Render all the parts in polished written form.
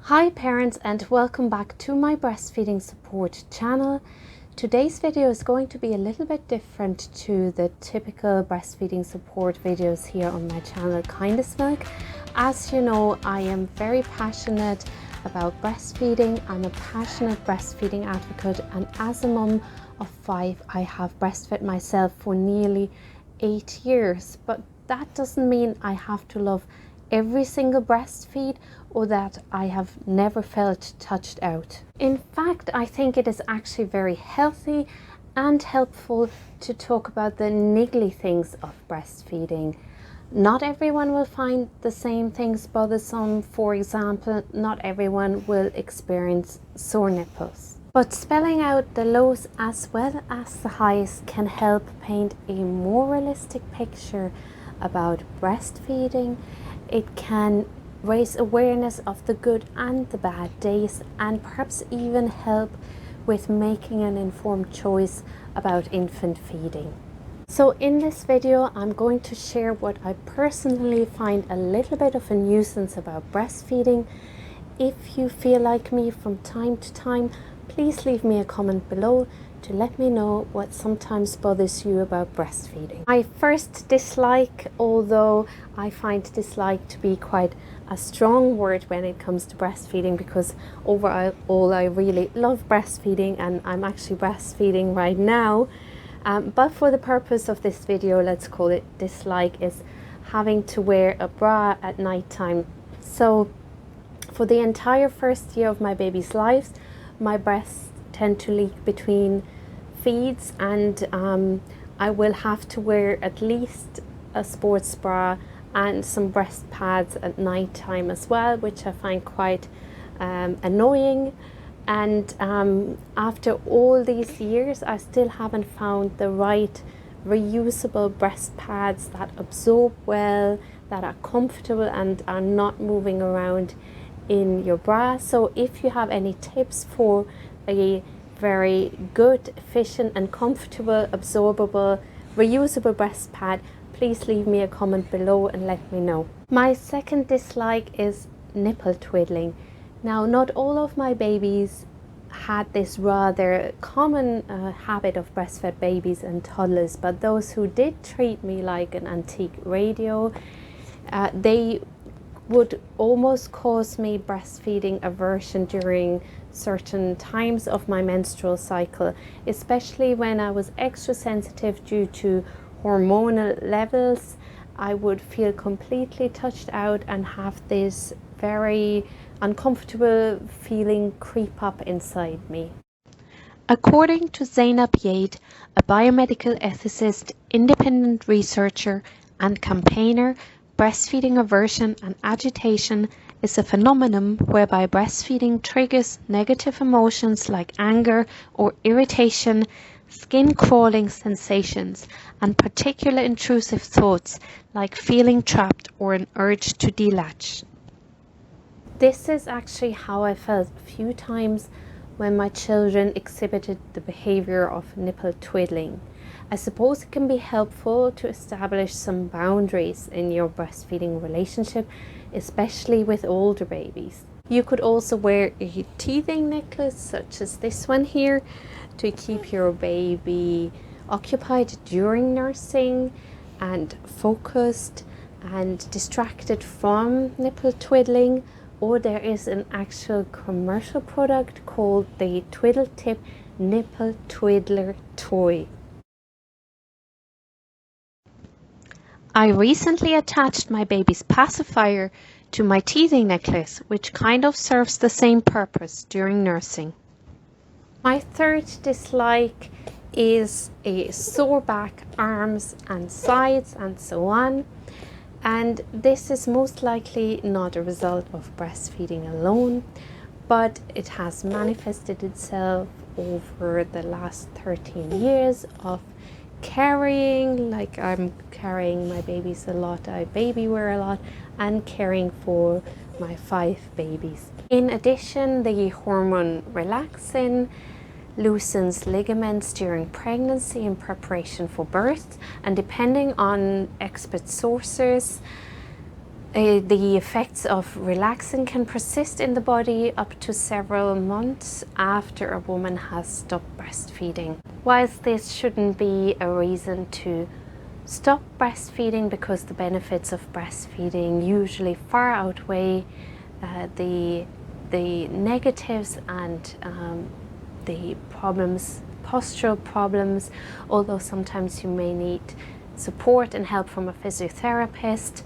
Hi parents, and welcome back to my breastfeeding support channel. Today's video is going to be a little bit different to the typical breastfeeding support videos here on my channel Kindestmilk. As you know, I am very passionate about breastfeeding. I'm a passionate breastfeeding advocate, and as a mum of 5 I have breastfed myself for nearly 8 years, but that doesn't mean I have to love every single breastfeed or that I have never felt touched out. In fact, I think it is actually very healthy and helpful to talk about the niggly things of breastfeeding. Not everyone will find the same things bothersome. For example, not everyone will experience sore nipples. But spelling out the lows as well as the highs can help paint a more realistic picture about breastfeeding. It can raise awareness of the good and the bad days, and perhaps even help with making an informed choice about infant feeding. So in this video I'm going to share what I personally find a little bit of a nuisance about breastfeeding. If you feel like me from time to time, please leave me a comment below to let me know what sometimes bothers you about breastfeeding. My first dislike, although I find dislike to be quite a strong word when it comes to breastfeeding, because overall I really love breastfeeding and I'm actually breastfeeding right now. But for the purpose of this video, let's call it dislike, is having to wear a bra at night time. So for the entire first year of my baby's lives, my breasts tend to leak between feeds, and I will have to wear at least a sports bra and some breast pads at night time as well, which I find quite annoying. And after all these years, I still haven't found the right reusable breast pads that absorb well, that are comfortable and are not moving around in your bra. So if you have any tips for a very good, efficient and comfortable, absorbable, reusable breast pad, please leave me a comment below and let me know. My second dislike is nipple twiddling. Now, not all of my babies had this rather common habit of breastfed babies and toddlers, but those who did treat me like an antique radio, they would almost cause me breastfeeding aversion during certain times of my menstrual cycle, especially when I was extra sensitive due to hormonal levels. I would feel completely touched out and have this very uncomfortable feeling creep up inside me. According to Zainab Yaid, a biomedical ethicist, independent researcher and campaigner, breastfeeding aversion and agitation is a phenomenon whereby breastfeeding triggers negative emotions like anger or irritation, skin crawling sensations, and particular intrusive thoughts like feeling trapped or an urge to delatch. This is actually how I felt a few times when my children exhibited the behavior of nipple twiddling. I suppose it can be helpful to establish some boundaries in your breastfeeding relationship, especially with older babies. You could also wear a teething necklace such as this one here to keep your baby occupied during nursing and focused and distracted from nipple twiddling. Or there is an actual commercial product called the Twiddle Tip Nipple Twiddler Toy. I recently attached my baby's pacifier to my teething necklace, which kind of serves the same purpose during nursing. My third dislike is a sore back, arms and sides and so on. And this is most likely not a result of breastfeeding alone, but it has manifested itself over the last 13 years of carrying, like I'm carrying my babies a lot, I baby wear a lot, and caring for my 5 babies. In addition, the hormone relaxin loosens ligaments during pregnancy in preparation for birth, and depending on expert sources, The effects of relaxing can persist in the body up to several months after a woman has stopped breastfeeding. Whilst this shouldn't be a reason to stop breastfeeding, because the benefits of breastfeeding usually far outweigh the negatives and the problems, postural problems, although sometimes you may need support and help from a physiotherapist.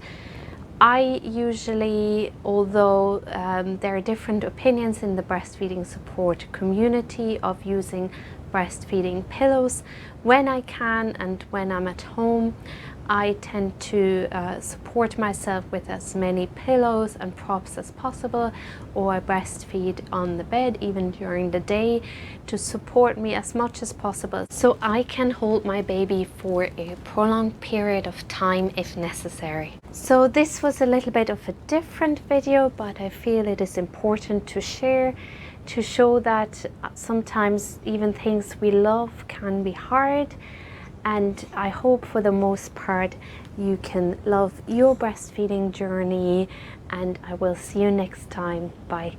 I usually, although there are different opinions in the breastfeeding support community of using breastfeeding pillows, when I can and when I'm at home, I tend to support myself with as many pillows and props as possible, or I breastfeed on the bed even during the day to support me as much as possible so I can hold my baby for a prolonged period of time if necessary. So this was a little bit of a different video, but I feel it is important to share, to show that sometimes even things we love can be hard. And I hope for the most part you can love your breastfeeding journey, and I will see you next time. Bye.